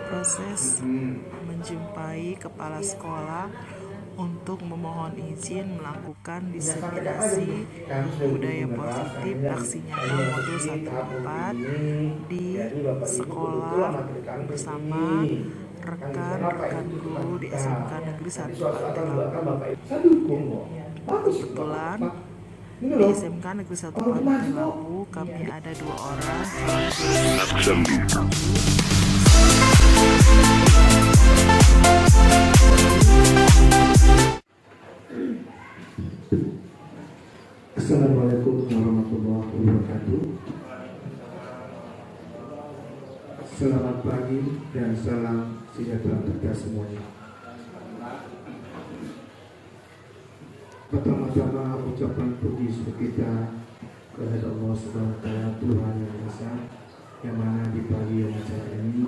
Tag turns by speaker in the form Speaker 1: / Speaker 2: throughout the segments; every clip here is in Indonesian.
Speaker 1: Proses menjumpai kepala sekolah untuk memohon izin melakukan diseminasi budaya positif aksi nyata modul 14 di sekolah bersama rekan-rekan guru di SMK Negeri 1 Pantai Labu. Kebetulan di SMK Negeri 1 Pantai Labu kami ada 2 orang.
Speaker 2: Assalamualaikum warahmatullahi wabarakatuh. Selamat pagi dan salam sejahtera kita semuanya. Pertama-tama ucapan puji syukur kita kepada Allah Subhanahu wa Ta'ala, Tuhan yang Maha Esa, yang mana di pagi yang acara ini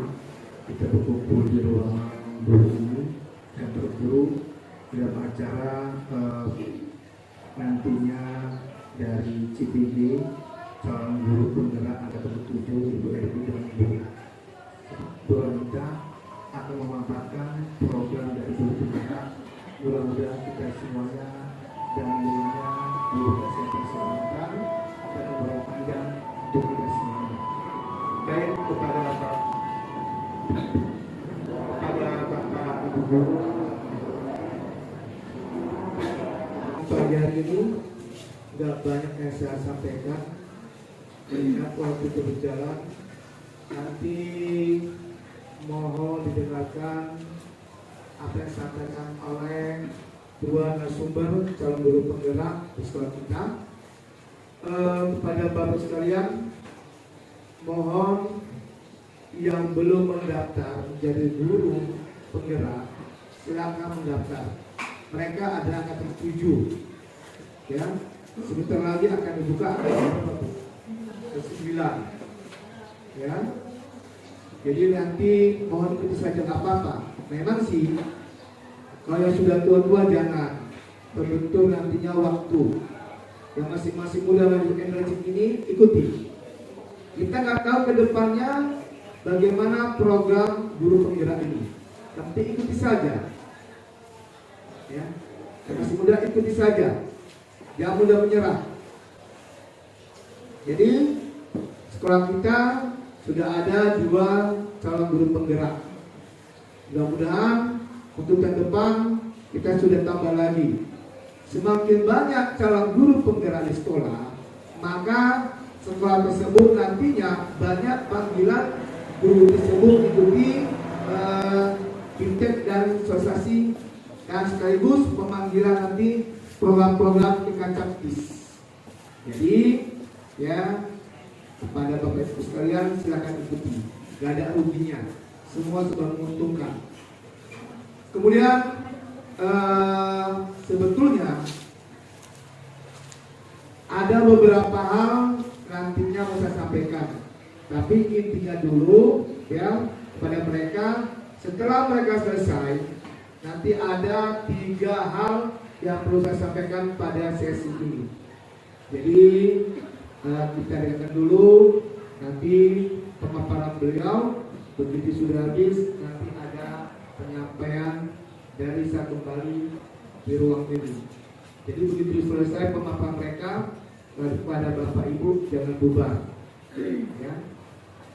Speaker 2: kita berkumpul di ruangan guru ini yang terguru dalam acara nantinya dari CPD calon guru penggerak angkatan 7 Ibu Erdi dan Ibu Bonita akan memanfaatkan program dari guru penggerak. Mudah-mudahan kita semuanya dan gurunya guru kesehatan selanjutnya dan umur panjang untuk kita semuanya. Baik kepada Bapak Ibu Guru, pagi hari ini tidak banyak yang saya sampaikan, mengingat waktu itu berjalan. Nanti mohon didengarkan apa yang disampaikan oleh 2 narasumber calon guru penggerak di sekolah kita. Kepada Bapak sekalian, mohon yang belum mendaftar menjadi guru penggerak silakan mendaftar. Mereka ada angkatan 7, ya. Sebentar lagi akan dibuka ke 9, ya. Jadi nanti mohon ikuti saja, nggak apa-apa. Memang sih kalau yang sudah tua-tua jangan, betul-betul nantinya waktu yang masing-masing muda dan energi ini ikuti. Kita nggak tahu ke depannya bagaimana program guru penggerak ini, tapi ikuti saja, ya. Masih muda ikuti saja, jangan mudah menyerah. Jadi sekolah kita sudah ada 2 calon guru penggerak. Mudah-mudahan untuk tahun depan kita sudah tambah lagi. Semakin banyak calon guru penggerak di sekolah, maka sekolah tersebut nantinya banyak panggilan guru tersebut ikuti fintech dan sosialisasi dan sekaligus pemanggilan nanti program-program tingkat captis. Jadi ya, kepada Bapak Ibu sekalian silakan ikuti, gak ada ruginya, semua sudah menguntungkan. Kemudian sebetulnya ada beberapa hal nantinya mau saya sampaikan, tapi intinya dulu ya kepada mereka, setelah mereka selesai nanti ada 3 hal yang perlu saya sampaikan pada sesi ini. Jadi kita dengarkan dulu nanti pemaparan beliau. Begitu sudah habis nanti ada penyampaian dari saya kembali di ruang ini. Jadi begitu selesai pemaparan mereka, kepada Bapak Ibu jangan bubar, ya.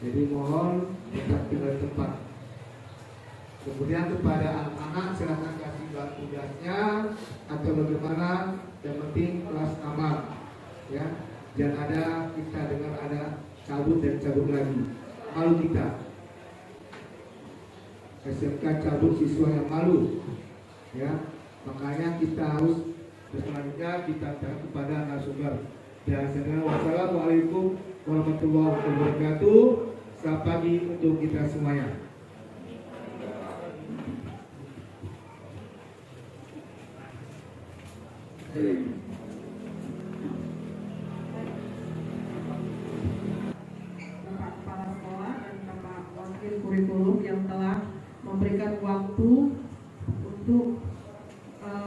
Speaker 2: Jadi mohon tetap tinggal tempat. Kemudian kepada anak-anak silakan kasih tugasnya atau bagaimana, yang penting kelas aman, ya. Jangan ada kita dengar ada cabut dan cabut lagi, malu kita. SMK cabut siswa yang malu, ya. Makanya kita harus selanjutnya kita kepada narasumber. Dan wassalamualaikum warahmatullahi wabarakatuh. Selamat pagi untuk kita semuanya.
Speaker 3: Bapak Kepala Sekolah dan Bapak Wakil Kurikulum yang telah memberikan waktu untuk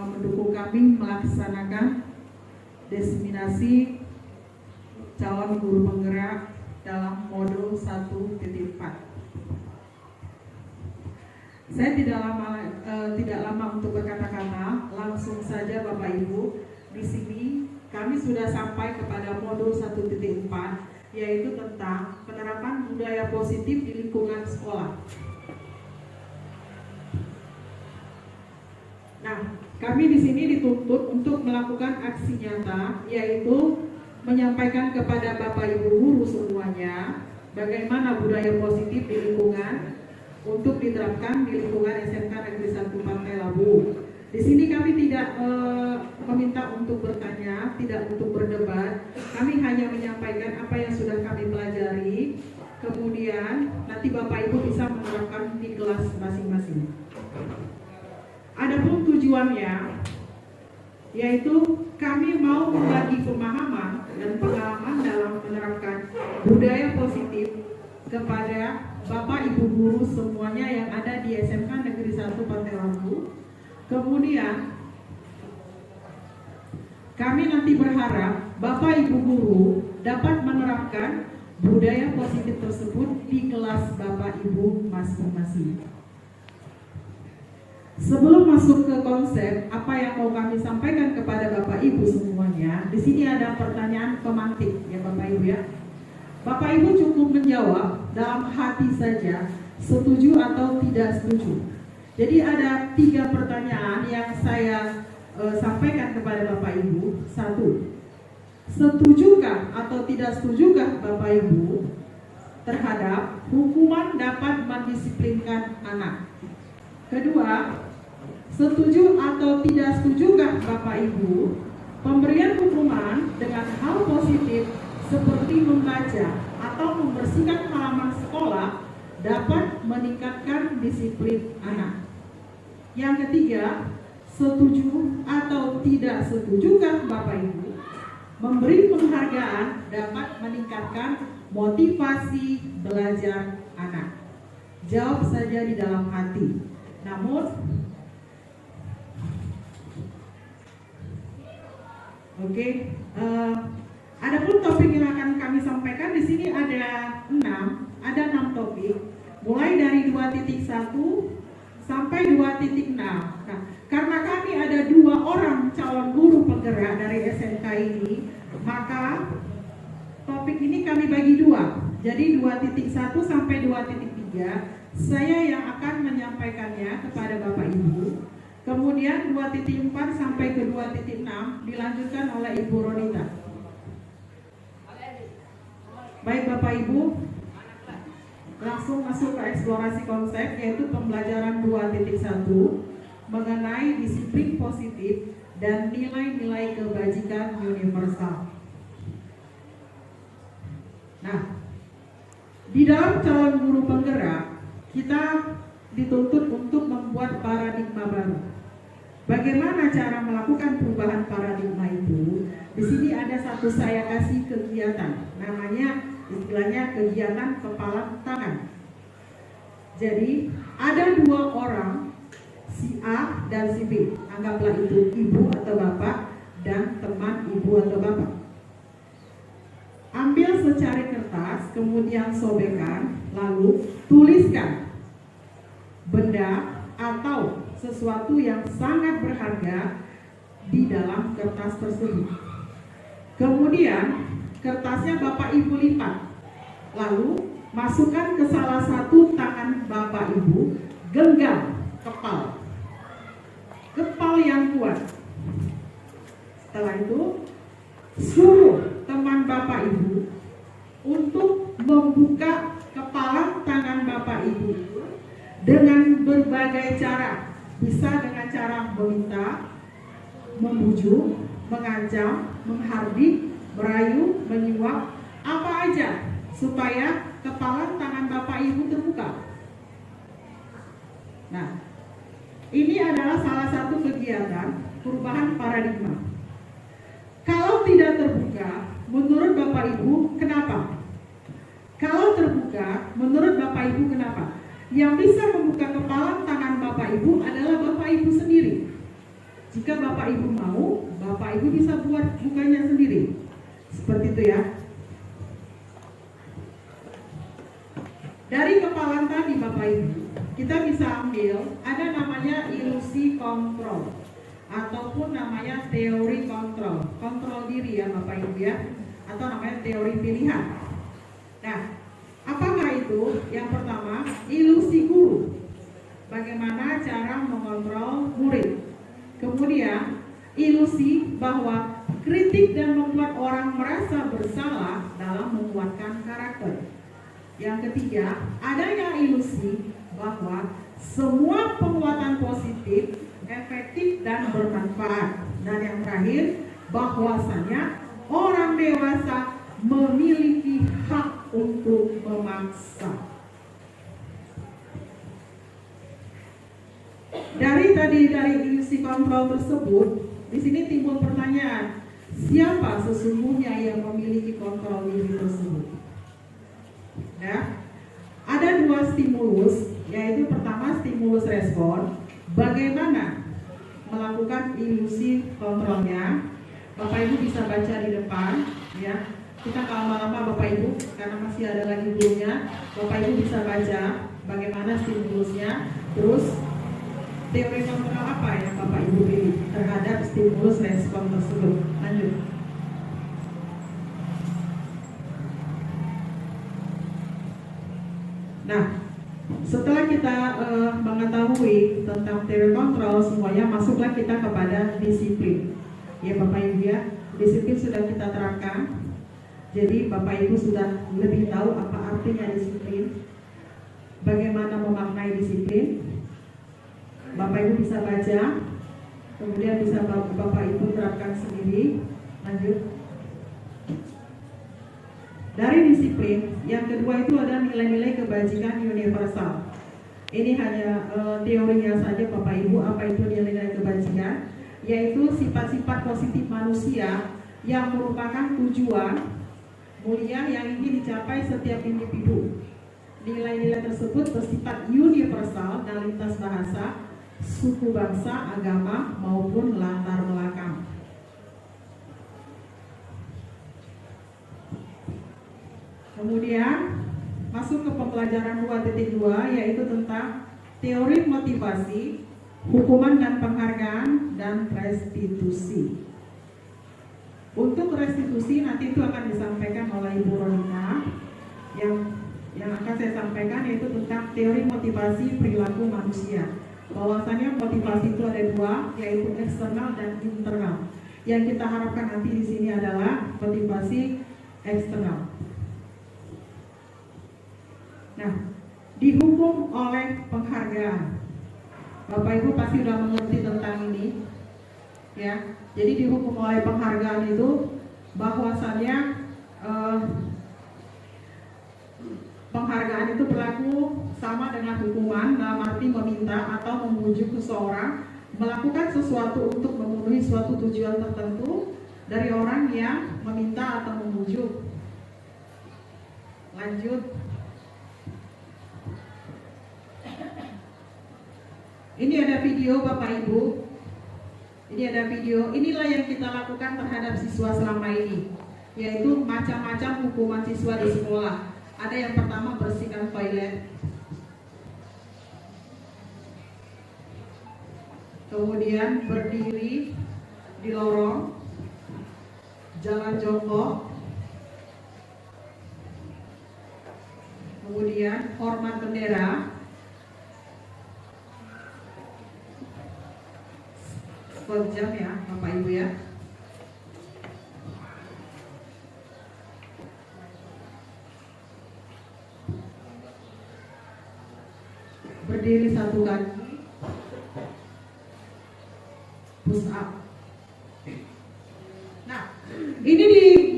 Speaker 3: mendukung kami melaksanakan diseminasi calon guru penggerak dalam modul 1.4. Saya tidak lama untuk berkata-kata, langsung saja Bapak Ibu. Di sini kami sudah sampai kepada modul 1.4, yaitu tentang penerapan budaya positif di lingkungan sekolah. Nah, kami di sini dituntut untuk melakukan aksi nyata, yaitu menyampaikan kepada Bapak Ibu guru semuanya bagaimana budaya positif di lingkungan untuk diterapkan di lingkungan SMK Negeri 1 Pantai Labu. Di sini kami tidak meminta untuk bertanya, tidak untuk berdebat. Kami hanya menyampaikan apa yang sudah kami pelajari. Kemudian nanti Bapak Ibu bisa menerapkan di kelas masing-masing. Adapun tujuannya, yaitu kami mau membagi pemahaman dan pengalaman dalam menerapkan budaya positif kepada Bapak Ibu guru semuanya yang ada di SMK Negeri 1 Pantai Labu. Kemudian kami nanti berharap Bapak Ibu guru dapat menerapkan budaya positif tersebut di kelas Bapak Ibu masing-masing. Sebelum masuk ke konsep apa yang mau kami sampaikan kepada Bapak Ibu semuanya, di sini ada pertanyaan pemantik ya Bapak Ibu ya. Bapak Ibu cukup menjawab dalam hati saja, setuju atau tidak setuju. Jadi ada 3 pertanyaan yang saya sampaikan kepada Bapak Ibu. 1. Setujukah atau tidak setujukah Bapak Ibu terhadap hukuman dapat mendisiplinkan anak? Kedua, setuju atau tidak setujukah Bapak Ibu pemberian hukuman dengan hal positif seperti membaca atau membersihkan halaman sekolah dapat meningkatkan disiplin anak? Yang ketiga, setuju atau tidak setujukah Bapak Ibu memberi penghargaan dapat meningkatkan motivasi belajar anak? Jawab saja di dalam hati. Namun adapun topik yang akan kami sampaikan di sini ada 6 topik, mulai dari 2.1 sampai 2.6. Nah, karena kami ada 2 orang calon guru penggerak dari SMK ini, maka topik ini kami bagi 2. Jadi 2.1 sampai 2.3 saya yang akan menyampaikannya kepada Bapak Ibu. Kemudian 2.4 sampai ke 2.6 dilanjutkan oleh Ibu Ronita. Baik Bapak Ibu, langsung masuk ke eksplorasi konsep, yaitu pembelajaran 2.1 mengenai disiplin positif dan nilai-nilai kebajikan universal. Nah, di dalam calon guru penggerak kita dituntut untuk membuat paradigma baru. Bagaimana cara melakukan perubahan paradigma itu? Di sini ada satu saya kasih kegiatan, namanya istilahnya kegiatan kepala tangan. Jadi ada 2 orang, si A dan si B. Anggaplah itu ibu atau bapak dan teman ibu atau bapak. Ambil secari kertas, kemudian sobekkan, lalu tuliskan benda atau sesuatu yang sangat berharga di dalam kertas tersebut. Kemudian kertasnya Bapak Ibu lipat, lalu masukkan ke salah satu tangan Bapak Ibu, genggam kepal yang kuat. Setelah itu suruh teman Bapak Ibu untuk membuka kepala tangan Bapak Ibu dengan berbagai cara. Bisa dengan cara meminta, membujuk, mengancam, menghardik, merayu, menyuap, apa aja supaya kepala tangan Bapak Ibu terbuka. Nah, ini adalah salah satu kegiatan perubahan paradigma. Kalau tidak terbuka, menurut Bapak Ibu kenapa? Kalau terbuka, menurut Bapak Ibu kenapa? Yang bisa membuka kepala tangan Bapak Ibu adalah Bapak Ibu sendiri. Jika Bapak Ibu mau, Bapak Ibu bisa buat bukanya sendiri. Seperti itu ya. Dari kepala tadi Bapak Ibu, kita bisa ambil ada namanya ilusi kontrol ataupun namanya teori kontrol diri ya Bapak Ibu ya, atau namanya teori pilihan. Nah, apakah itu? Yang pertama, ilusi guru, bagaimana cara mengontrol murid. Kemudian ilusi bahwa kritik dan membuat orang merasa bersalah dalam menguatkan karakter. Yang ketiga, adanya ilusi bahwa semua penguatan positif efektif dan bermanfaat. Dan yang terakhir, bahwasanya orang dewasa memiliki hak untuk memaksa. Dari ilusi kontrol tersebut, di sini timbul pertanyaan, siapa sesungguhnya yang memiliki kontrol diri tersebut? Nah, ada dua stimulus, yaitu pertama stimulus respon, bagaimana melakukan ilusi kontrolnya. Bapak Ibu bisa baca di depan, ya. Kita kalau lama Bapak Ibu, karena masih ada lagi bukunya, Bapak Ibu bisa baca bagaimana stimulusnya. Terus teori kontrol apa yang Bapak Ibu pilih terhadap stimulus respon tersebut. Lanjut. Nah, setelah kita mengetahui tentang teori kontrol, semuanya masuklah kita kepada disiplin. Ya Bapak Ibu ya, disiplin sudah kita terangkan. Jadi Bapak Ibu sudah lebih tahu apa artinya disiplin, bagaimana memaknai disiplin. Bapak Ibu bisa baca, kemudian bisa Bapak Ibu terapkan sendiri. Lanjut. Dari disiplin, yang kedua itu ada nilai-nilai kebajikan universal. Ini hanya teorinya saja Bapak Ibu, apa itu nilai-nilai kebajikan, yaitu sifat-sifat positif manusia yang merupakan tujuan mulia yang ingin dicapai setiap individu. Nilai-nilai tersebut bersifat universal dan lintas bahasa, suku bangsa, agama, maupun latar belakang. Kemudian masuk ke pembelajaran 2.2, yaitu tentang teori motivasi, hukuman dan penghargaan, dan restitusi. Untuk restitusi nanti itu akan disampaikan oleh Ibu Ronika. Yang akan saya sampaikan yaitu tentang teori motivasi perilaku manusia. Bahwasanya motivasi itu ada dua, yaitu eksternal dan internal. Yang kita harapkan nanti di sini adalah motivasi eksternal. Nah, dihukum oleh penghargaan. Bapak Ibu pasti sudah mengerti tentang ini, ya. Jadi dihukum oleh penghargaan itu bahwasannya penghargaan itu berlaku sama dengan hukuman, dalam arti meminta atau membujuk seseorang melakukan sesuatu untuk memenuhi suatu tujuan tertentu dari orang yang meminta atau membujuk. Lanjut. Ini ada video Bapak Ibu. Ini ada video. Inilah yang kita lakukan terhadap siswa selama ini, yaitu macam-macam hukuman siswa di sekolah. Ada yang pertama bersihkan toilet. Kemudian berdiri di lorong, jalan jongkok. Kemudian hormat bendera. Jam ya Bapak Ibu ya. Berdiri satu kaki, push up. Nah, ini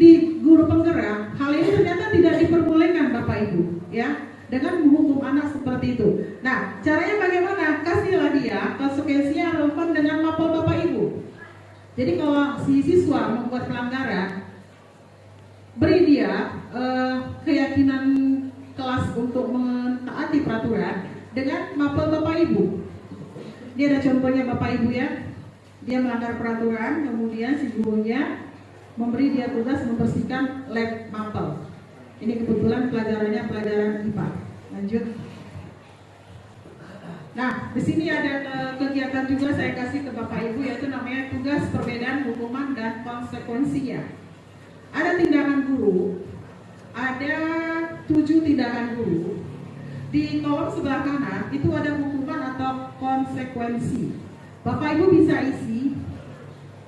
Speaker 3: di guru penggerak, hal ini ternyata tidak diperbolehkan Bapak Ibu ya, dengan menghukum anak seperti itu. Nah, caranya bagaimana? Kasihlah dia konsekuensinya relevan dengan mapel Bapak Ibu. Jadi kalau si siswa membuat pelanggaran, beri dia keyakinan kelas untuk mentaati peraturan dengan mapel Bapak Ibu. Ini ada contohnya Bapak Ibu ya. Dia melanggar peraturan, kemudian si gurunya memberi dia tugas membersihkan lab mapel. Ini kebetulan pelajarannya pelajaran IPA. Lanjut. sini ada kegiatan juga saya kasih ke Bapak Ibu, yaitu namanya tugas perbedaan hukuman dan konsekuensinya. Ada tindakan guru, ada 7 tindakan guru. Di kolom sebelah kanan itu ada hukuman atau konsekuensi. Bapak Ibu bisa isi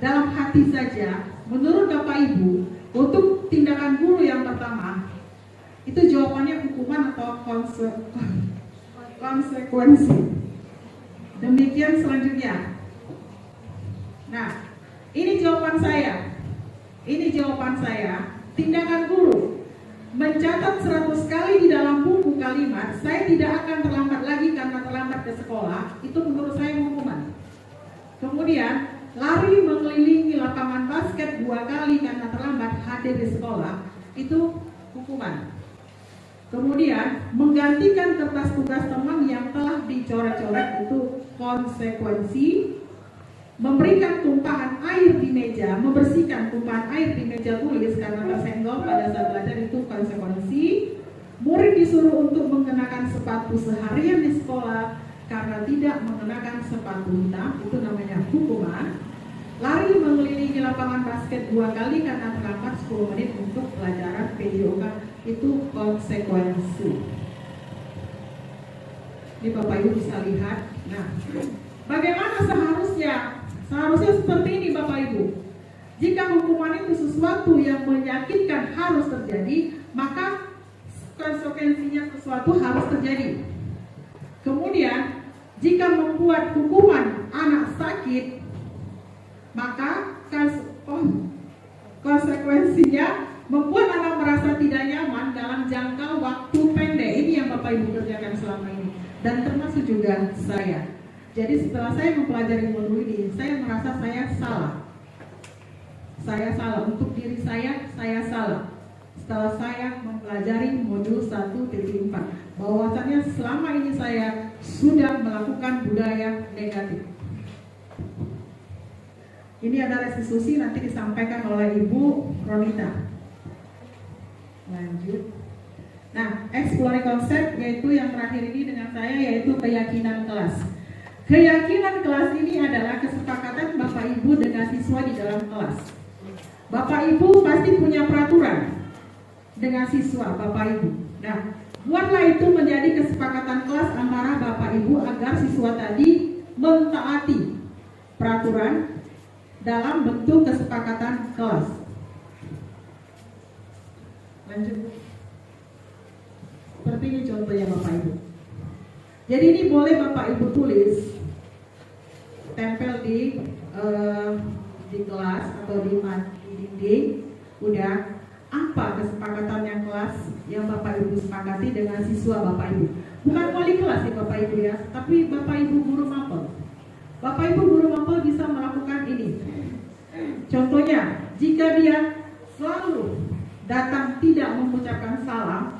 Speaker 3: dalam hati saja. Menurut Bapak Ibu, untuk tindakan guru yang pertama, itu jawabannya hukuman atau konsekuensi. Demikian selanjutnya. Nah, ini jawaban saya. Tindakan guru mencatat 100 kali di dalam buku kalimat, saya tidak akan terlambat lagi karena terlambat ke sekolah. Itu menurut saya hukuman. Kemudian lari mengelilingi lapangan basket 2 kali karena terlambat hadir di sekolah, itu hukuman. Kemudian menggantikan kertas tugas teman yang telah dicoret-coret, itu konsekuensi. Memberikan tumpahan air di meja, membersihkan tumpahan air di meja tulis karena tersenggol pada saat belajar, itu konsekuensi. Murid disuruh untuk mengenakan sepatu seharian di sekolah karena tidak mengenakan sepatu hitam, itu namanya hukuman. Lari mengelilingi lapangan basket 2 kali karena terlambat 10 menit untuk pelajaran PJOK, itu konsekuensi. Ini Bapak Ibu bisa lihat. Nah, bagaimana seharusnya? Seharusnya seperti ini Bapak Ibu. Jika hukuman itu sesuatu yang menyakitkan harus terjadi, maka konsekuensinya sesuatu harus terjadi. Kemudian, jika membuat hukuman anak sakit, maka konsekuensinya membuat anak merasa tidak nyaman dalam jangka waktu pendek. Ini yang Bapak Ibu kerjakan selama ini, dan termasuk juga saya. Jadi setelah saya mempelajari modul ini, saya merasa saya salah. Saya salah untuk diri saya salah. Setelah saya mempelajari modul 1.4, bahwasannya selama ini saya sudah melakukan budaya negatif. Ini ada restitusi nanti disampaikan oleh Ibu Ronita. Lanjut. Nah, explore konsep, yaitu yang terakhir ini dengan saya, yaitu keyakinan kelas. Keyakinan kelas ini adalah kesepakatan Bapak Ibu dengan siswa di dalam kelas. Bapak Ibu pasti punya peraturan dengan siswa Bapak Ibu. Nah, buatlah itu menjadi kesepakatan kelas antara Bapak Ibu agar siswa tadi mentaati peraturan dalam bentuk kesepakatan kelas. Lanjut. Seperti ini contohnya Bapak Ibu. Jadi ini boleh Bapak Ibu tulis, tempel di kelas atau di dinding. Udah, apa kesepakatan yang kelas yang Bapak Ibu sepakati dengan siswa Bapak Ibu? Bukan wali kelas ya Bapak Ibu ya, tapi Bapak Ibu guru mapel. Bapak Ibu guru mapel bisa melakukan ini. Contohnya, jika dia selalu datang tidak mengucapkan salam,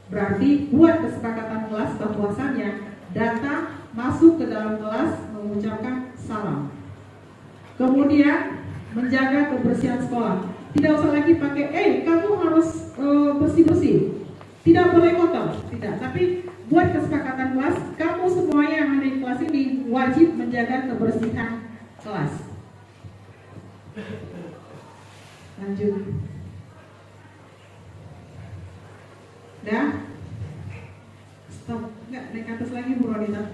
Speaker 3: berarti buat kesepakatan kelas bahwasannya datang masuk ke dalam kelas mengucapkan salam. Kemudian menjaga kebersihan sekolah. Tidak usah lagi pakai, kamu harus bersih-bersih. Tidak boleh kotor, tidak. Tapi buat kesepakatan kelas, kamu semuanya yang ada di kelas ini wajib menjaga kebersihan kelas. Lanjut. Dah? Stop. Enggak, naik atas lagi Bu Ronita.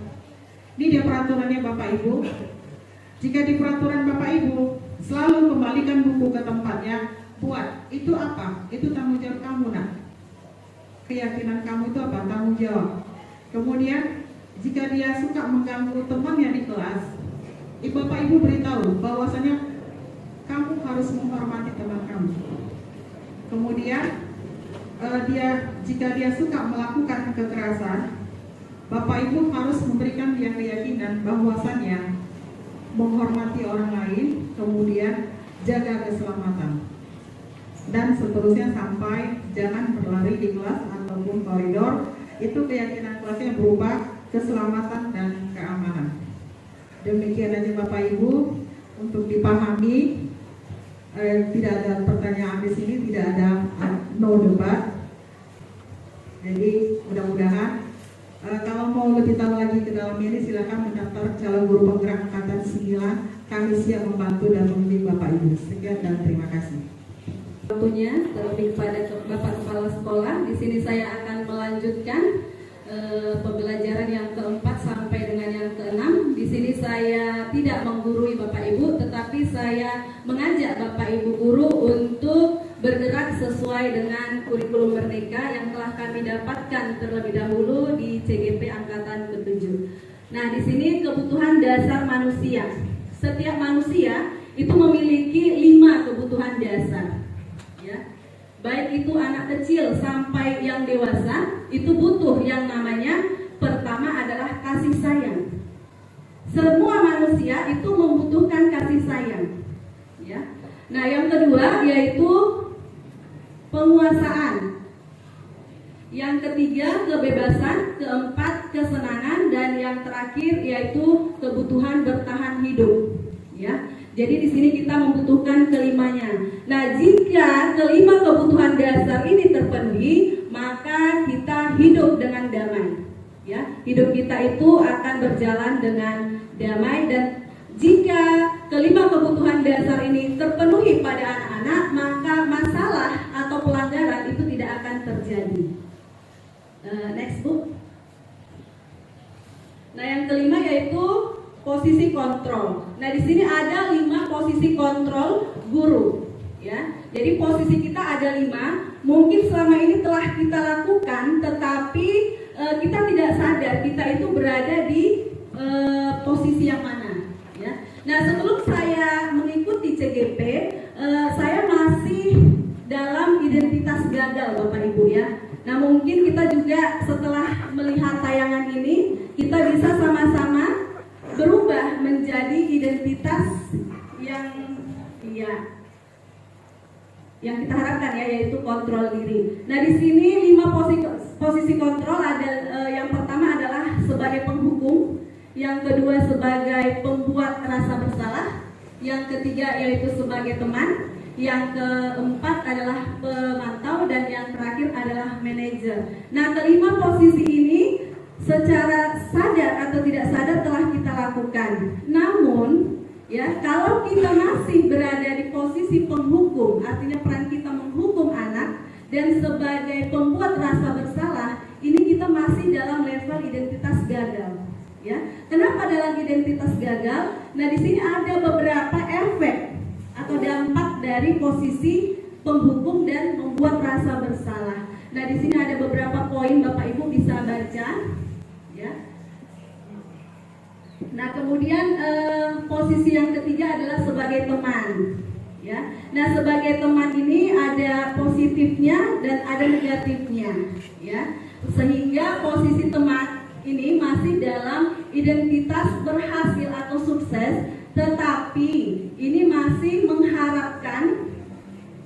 Speaker 3: Ini dia peraturannya Bapak Ibu. Jika di peraturan Bapak Ibu selalu kembalikan buku ke tempatnya, buat. Itu apa? Itu tanggung jawab kamu, nak. Keyakinan kamu itu apa? Tanggung jawab. Kemudian jika dia suka mengganggu temannya di kelas, Bapak Ibu beritahu bahwasanya kamu harus menghormati teman kamu. Kemudian jika dia suka melakukan kekerasan, Bapak Ibu harus memberikan dia keyakinan bahwasannya menghormati orang lain, kemudian jaga keselamatan, dan seterusnya sampai jangan berlari di kelas ataupun koridor. Itu keyakinan kelasnya berubah keselamatan dan keamanan. Demikian aja Bapak Ibu untuk dipahami. Tidak ada pertanyaan di sini, tidak ada no debat. Jadi mudah-mudahan Kalau mau lebih tahu lagi ke dalam ini, silakan mendaftar calon guru penggerak angkatan 9. Kami siap membantu dan membimbing Bapak Ibu. Sekian dan terima kasih.
Speaker 4: Waktunya terlebih kepada Bapak Kepala Sekolah. Di sini saya akan melanjutkan pembelajaran yang keempat sampai dengan yang keenam. Di sini saya tidak menggurui Bapak Ibu, tetapi saya mengajak Bapak Ibu guru untuk bergerak sesuai dengan kurikulum Merdeka yang telah kami dapatkan terlebih dahulu di CGP angkatan ke-7. Nah, di sini kebutuhan dasar manusia. Setiap manusia itu memiliki 5 kebutuhan dasar. Ya. Baik itu anak kecil sampai yang dewasa, itu butuh yang namanya pertama adalah kasih sayang. Semua manusia itu membutuhkan kasih sayang. Ya. Nah, yang kedua yaitu penguasaan. Yang ketiga kebebasan, keempat kesenangan, dan yang terakhir yaitu kebutuhan bertahan hidup. Ya. Jadi di sini kita membutuhkan kelimanya. Nah, jika kelima kebutuhan dasar ini terpenuhi, maka kita hidup dengan damai. Ya, hidup kita itu akan berjalan dengan damai, dan jika kelima kebutuhan dasar ini terpenuhi pada anak-anak, maka masalah atau pelanggaran itu tidak akan terjadi. Next book. Nah, yang kelima yaitu posisi kontrol. Nah, di sini ada 5 posisi kontrol guru, ya. Jadi posisi kita ada 5. Mungkin selama ini telah kita lakukan, tetapi kita tidak sadar kita itu berada di posisi yang mana, ya. Nah, sebelum saya mengikuti CGP, saya masih dalam identitas gagal, Bapak Ibu, ya. Nah, mungkin kita juga setelah melihat tayangan ini, kita bisa sama-sama berubah menjadi identitas yang kita harapkan, ya, yaitu kontrol diri. Nah, di sini 5 posisi kontrol ada. Yang pertama adalah sebagai penghukum, yang kedua sebagai pembuat rasa bersalah, yang ketiga yaitu sebagai teman, yang keempat adalah pemantau, dan yang terakhir adalah manajer. Nah, kelima posisi ini secara sadar atau tidak sadar telah kita lakukan. Namun, ya, kalau kita masih berada di posisi penghukum, artinya peran kita menghukum anak, dan sebagai pembuat rasa bersalah, ini kita masih dalam level identitas gagal. Ya, kenapa dalam identitas gagal? Nah, di sini ada beberapa efek atau dampak dari posisi penghukum dan membuat rasa bersalah. Nah, di sini ada beberapa poin, Bapak Ibu bisa baca. Ya. Nah, kemudian posisi yang ketiga adalah sebagai teman. Ya. Nah, sebagai teman ini ada positifnya dan ada negatifnya. Ya. Sehingga posisi teman ini masih dalam identitas berhasil atau sukses, tetapi ini masih mengharapkan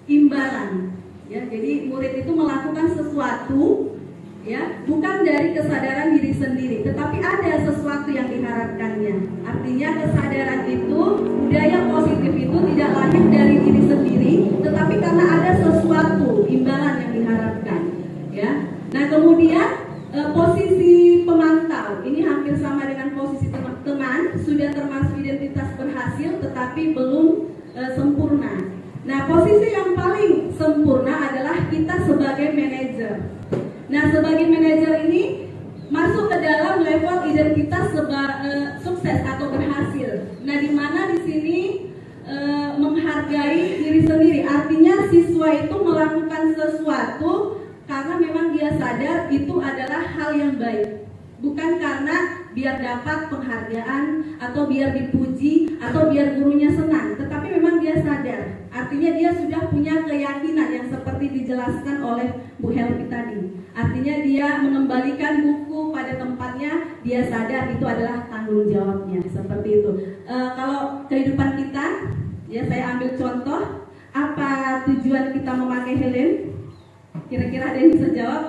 Speaker 4: imbalan. Ya, jadi murid itu melakukan sesuatu, ya, bukan dari kesadaran diri sendiri, tetapi ada sesuatu yang diharapkannya. Artinya kesadaran itu, budaya positif itu tidak lahir dari diri sendiri, tetapi karena ada sesuatu imbalan yang diharapkan. Ya. Nah, kemudian posisi pemantau ini hampir sama dengan posisi teman, sudah termasuk identitas berhasil, tetapi belum sempurna. Nah, posisi yang paling sempurna adalah kita sebagai manajer. Nah, sebagai manajer ini masuk ke dalam level identitas sukses atau berhasil. Nah, di mana di sini menghargai diri sendiri. Artinya siswa itu melakukan sesuatu karena memang dia sadar itu adalah hal yang baik, bukan karena biar dapat penghargaan atau biar dipuji atau biar gurunya senang, tetapi memang dia sadar. Artinya dia sudah punya keyakinan yang seperti dijelaskan oleh Bu Helvi tadi. Artinya dia mengembalikan buku pada tempatnya, dia sadar itu adalah tanggung jawabnya, seperti itu. Kalau kehidupan kita, ya, saya ambil contoh, apa tujuan kita memakai helm? Kira-kira ada yang bisa jawab?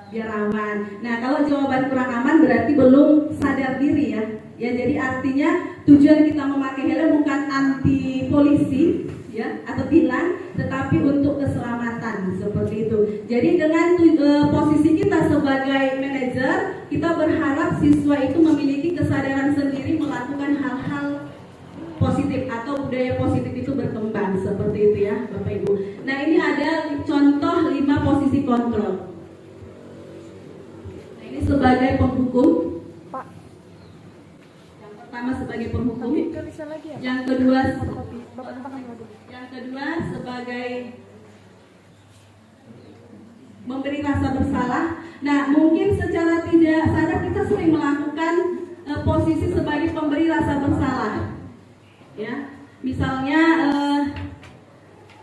Speaker 4: Biar aman. Nah, kalau jawaban kurang aman berarti belum sadar diri, ya. Ya, jadi artinya tujuan kita memakai helm bukan anti polisi, ya atau tilang, tetapi untuk keselamatan seperti itu. Jadi dengan posisi kita sebagai manajer, kita berharap siswa itu memiliki kesadaran sendiri melakukan hal-hal positif atau budaya positif itu berkembang seperti itu ya Bapak Ibu. Nah ini ada contoh 5 posisi kontrol. Nah ini sebagai penghukum. Yang pertama sebagai penghukum. Yang kedua sebagai memberi rasa bersalah. Nah mungkin secara tidak sadar kita sering melakukan posisi sebagai pemberi rasa bersalah. Ya, misalnya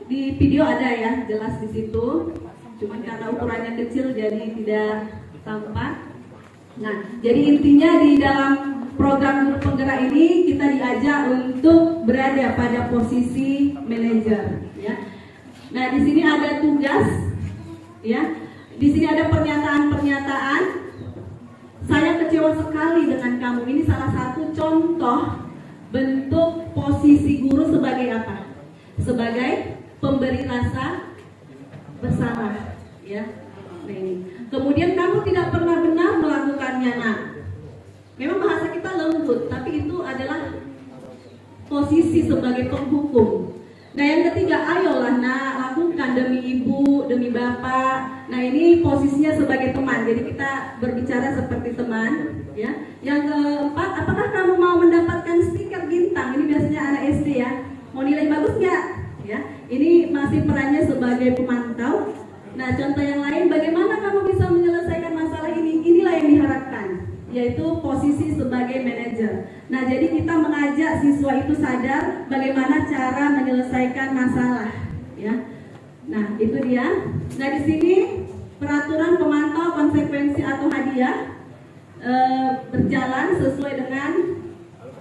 Speaker 4: di video ada ya jelas di situ, cuman karena ukurannya kecil jadi tidak tampak. Nah, jadi intinya di dalam program Guru Penggerak ini kita diajak untuk berada pada posisi manajer. Ya, nah di sini ada tugas, ya, di sini ada pernyataan-pernyataan. Saya kecewa sekali dengan kamu. Ini salah satu contoh bentuk posisi guru sebagai apa? Sebagai pemberi rasa bersalah, ya. Nah ini. Kemudian kamu tidak pernah benar melakukannya, nak. Memang bahasa kita lembut, tapi itu adalah posisi sebagai penghukum. Nah yang ketiga, ayolah nak, lakukan demi ibu, demi bapak. Nah ini posisinya sebagai teman, jadi kita berbicara seperti teman, ya. Yang keempat, apakah kamu mau mendapatkan stiker bintang? Ini biasanya anak SD ya. Mau nilai bagus nggak? Ya, ini masih perannya sebagai pemantau. Nah contoh yang lain, bagaimana kamu bisa menyelesaikan masalah ini? Inilah yang diharapkan, yaitu posisi sebagai manajer. Nah, jadi kita mengajak siswa itu sadar bagaimana cara menyelesaikan masalah, ya. Nah, itu dia. Nah, di sini peraturan pemantau konsekuensi atau hadiah berjalan sesuai dengan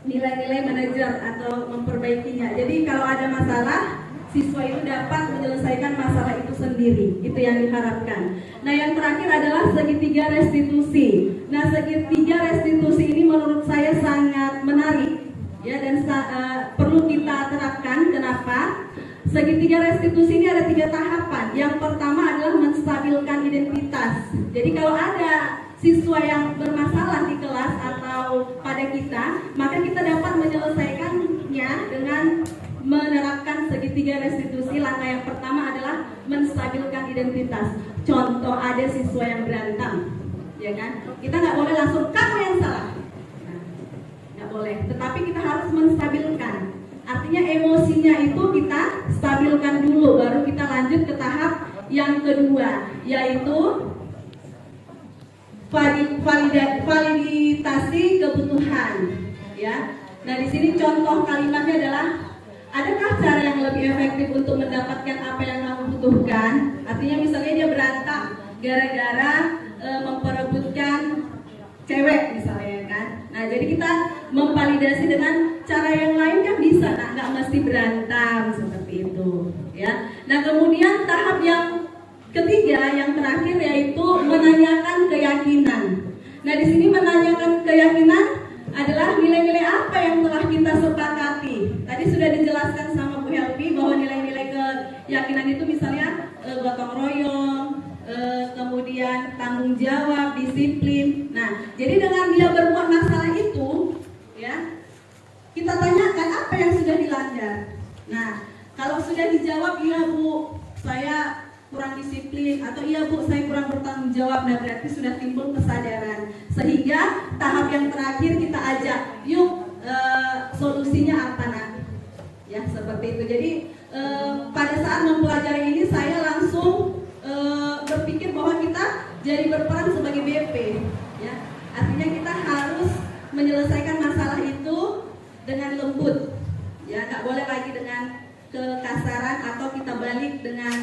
Speaker 4: nilai-nilai manajer atau memperbaikinya. Jadi kalau ada masalah, siswa itu dapat menyelesaikan masalah itu sendiri. Itu yang diharapkan. Nah, yang terakhir adalah segitiga restitusi. Nah, segitiga restitusi ini menurut saya sangat menarik, ya, dan perlu kita terapkan. Kenapa? Segitiga restitusi ini ada 3 tahapan. Yang pertama adalah menstabilkan identitas. Jadi kalau ada siswa yang bermasalah di kelas atau pada kita, maka kita dapat menyelesaikannya dengan menerapkan segitiga restitusi. Langkah yang pertama adalah menstabilkan identitas. Contoh, ada siswa yang berantem, ya kan? Kita nggak boleh langsung kamu yang salah, nah, nggak boleh. Tetapi kita harus menstabilkan. Artinya emosinya itu kita stabilkan dulu, baru kita lanjut ke tahap yang kedua, yaitu validasi kebutuhan, ya. Nah di sini contoh kalimatnya adalah, adakah cara yang lebih efektif untuk mendapatkan apa yang kamu butuhkan? Artinya misalnya dia berantem gara-gara memperebutkan cewek misalnya, kan. Nah jadi kita memvalidasi dengan cara yang lain kan bisa, nah nggak mesti berantem seperti itu, ya. Nah kemudian tahap yang ketiga, yang terakhir, yaitu menanyakan keyakinan. Nah di sini menanyakan keyakinan adalah nilai-nilai apa yang telah kita sepakati. Tadi sudah dijelaskan sama Bu Helvi bahwa nilai-nilai keyakinan itu misalnya gotong royong, kemudian tanggung jawab, disiplin. Nah, jadi dengan dia berbuat masalah itu, ya, kita tanyakan apa yang sudah dilanggar. Nah, kalau sudah dijawab, iya Bu, saya kurang disiplin, atau iya Bu, saya kurang bertanggung jawab, nah berarti sudah timbul kesadaran. Sehingga tahap yang terakhir kita ajak, yuk solusinya apa, nak? Ya, seperti itu. Jadi pada saat mempelajari ini saya langsung berpikir bahwa kita jadi berperan sebagai BP, ya. Artinya kita harus menyelesaikan masalah itu dengan lembut, ya, nggak boleh lagi dengan kekasaran atau kita balik dengan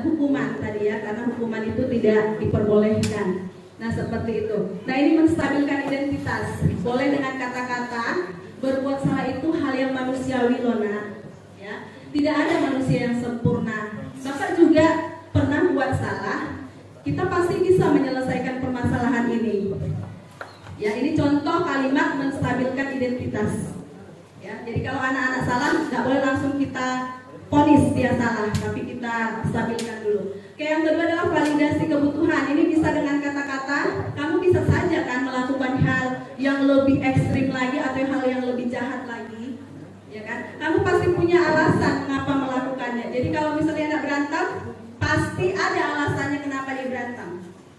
Speaker 4: hukuman tadi, ya, karena hukuman itu tidak diperbolehkan. Nah seperti itu. Nah ini menstabilkan identitas. Boleh dengan kata-kata, berbuat salah itu hal yang manusiawi loh, nak, ya. Tidak ada manusia yang sempurna. Bapak juga pernah buat salah. Kita pasti bisa menyelesaikan permasalahan ini. Ya, ini contoh kalimat menstabilkan identitas. Ya, jadi kalau anak-anak salah nggak boleh langsung kita ponis dia salah, tapi kita stabilkan dulu. Oke, yang kedua adalah validasi kebutuhan. Ini bisa dengan kata-kata, kamu bisa saja kan melakukan hal yang lebih ekstrim lagi atau hal yang lebih jahat lagi, ya kan? Kamu pasti punya alasan mengapa melakukannya. Jadi kalau misalnya anak berantem, pasti ada alasannya kenapa dia berantem.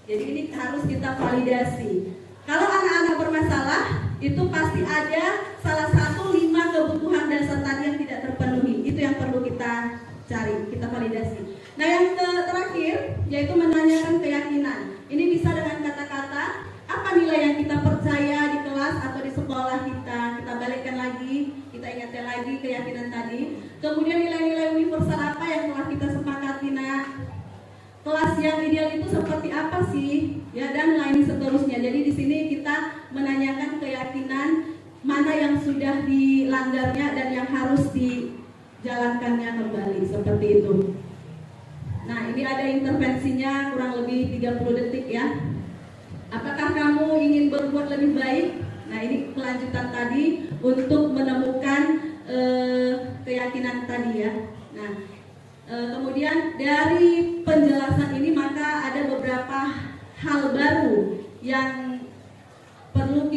Speaker 4: Jadi ini harus kita validasi. Kalau anak-anak bermasalah, itu pasti ada salah satu 5 kebutuhan dasar tadi yang tidak terpenuhi. Itu yang perlu kita cari, kita validasi. Nah, yang terakhir yaitu menanyakan keyakinan. Ini bisa dengan kata-kata, apa nilai yang kita percaya di kelas atau di sekolah kita. Kita balikkan lagi, kita ingatkan lagi keyakinan tadi. Kemudian nilai-nilai universal apa yang telah kita sepakati, nak? Kelas yang ideal itu seperti apa sih? Ya, dan lain seterusnya. Jadi di sini kita menanyakan keyakinan mana yang sudah dilanggarnya dan yang harus dijalankannya kembali, seperti itu. Nah, ini ada intervensinya kurang lebih 30 detik ya. Apakah kamu ingin berbuat lebih baik? Nah, ini kelanjutan tadi untuk menemukan keyakinan tadi ya. Nah, kemudian dari penjelasan ini maka ada beberapa hal baru yang perlu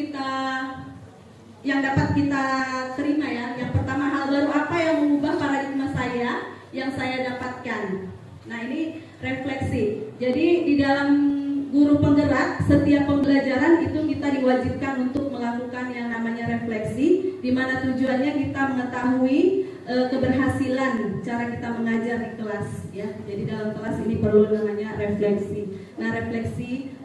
Speaker 4: yang dapat kita terima ya. Yang pertama, hal baru apa yang mengubah paradigma saya yang saya dapatkan. Nah, ini refleksi. Jadi di dalam guru penggerak, setiap pembelajaran itu kita diwajibkan untuk melakukan yang namanya refleksi, di mana tujuannya kita mengetahui keberhasilan cara kita mengajar di kelas ya. Jadi dalam kelas ini perlu namanya refleksi. Nah, refleksi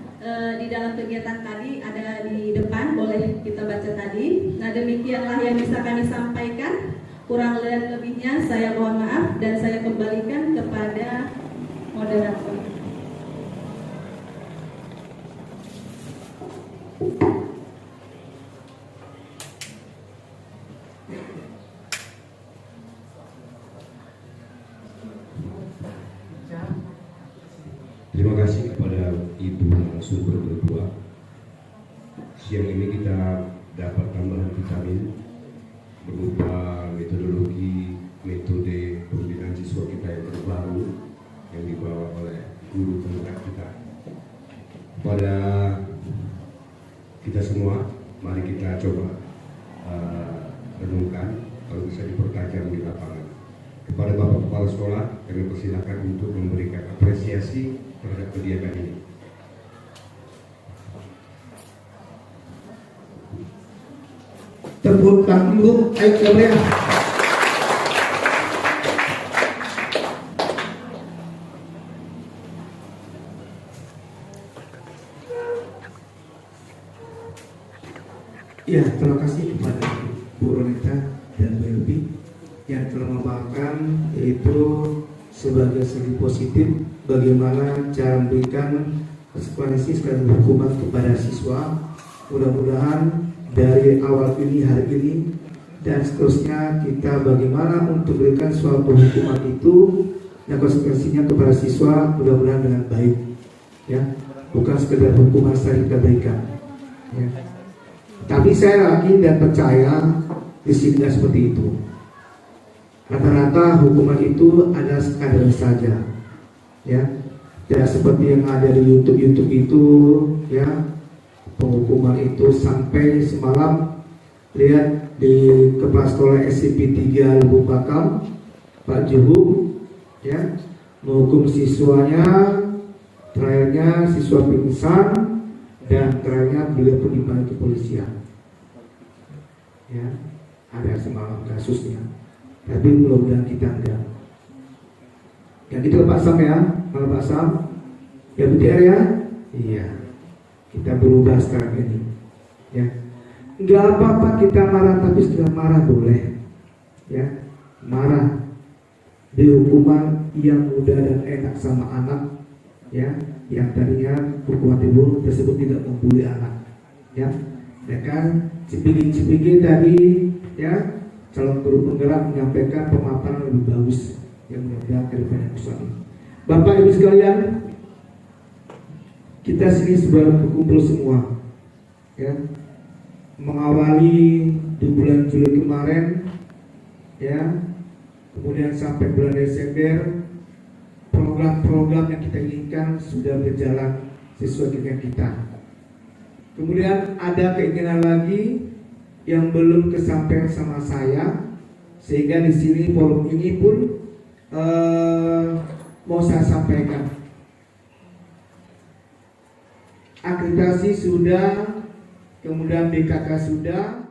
Speaker 4: di dalam kegiatan tadi ada di depan, boleh kita baca tadi. Nah, demikianlah yang bisa kami sampaikan. Kurang dan lebihnya saya mohon maaf dan saya kembalikan kepada moderator.
Speaker 5: Terima kasih kepada Ibu narasumber berdua. Siang ini kita dapat tambahan vitamin berupa metode pembinaan siswa kita yang terbaru yang dibawa oleh guru penggerak kita. Pada kita semua, mari kita coba renungkan, kalau bisa dipertajam di lapangan. Kepada Bapak Kepala Sekolah, kami persilakan untuk memberikan apresiasi terhadap kegiatan ini.
Speaker 2: Tepuk tangan dulu, ayo kamera. Ya, terima kasih kepada Bu Ronita dan Bu Elvi yang telah memaparkan yaitu sebagai segi positif bagaimana cara memberikan konsekuensi sekaligus hukuman kepada siswa. Mudah-mudahan dari awal ini, hari ini dan seterusnya kita bagaimana untuk berikan suatu hukuman itu dan konsekuensinya kepada siswa mudah-mudahan dengan baik ya, bukan sekedar hukuman saja kita berikan ya. Tapi saya yakin dan percaya di sini tidak seperti itu. Rata-rata hukuman itu ada sekadar saja ya, tidak seperti yang ada di YouTube itu ya. Penghukuman itu sampai semalam lihat di Kepala Sekolah SMP 3 Lubuk Bakam, Pak Juhu ya, menghukum siswanya, terakhirnya siswa pingsan dan terakhirnya beliau pun dipanggil kepolisian ya. Ada semalam kasusnya, tapi mudah-mudahan kita enggak. Yang itu Pak Sam ya, Pak Sam ya, BTR ya, iya. Kita berubah sekarang ini ya. Enggak apa-apa kita marah, tapi setelah marah boleh ya. Marah di hukuman yang mudah dan enak sama anak ya, yang tadinya hukuman ibu tersebut tidak membuli anak ya. Ya kan, Cipigi tadi ya, calon guru penggerak menyampaikan pemaparan lebih bagus yang mudah-mudahan ke depan yang besar. Bapak Ibu sekalian, kita sini sudah berkumpul semua ya. mengawali di bulan Juli kemarin, ya, kemudian sampai bulan Desember, program-program yang kita inginkan sudah berjalan sesuai dengan kita. Kemudian ada keinginan lagi yang belum kesampaian sama saya, sehingga di sini forum ini pun mau saya sampaikan. Akreditasi sudah, kemudian BKK sudah,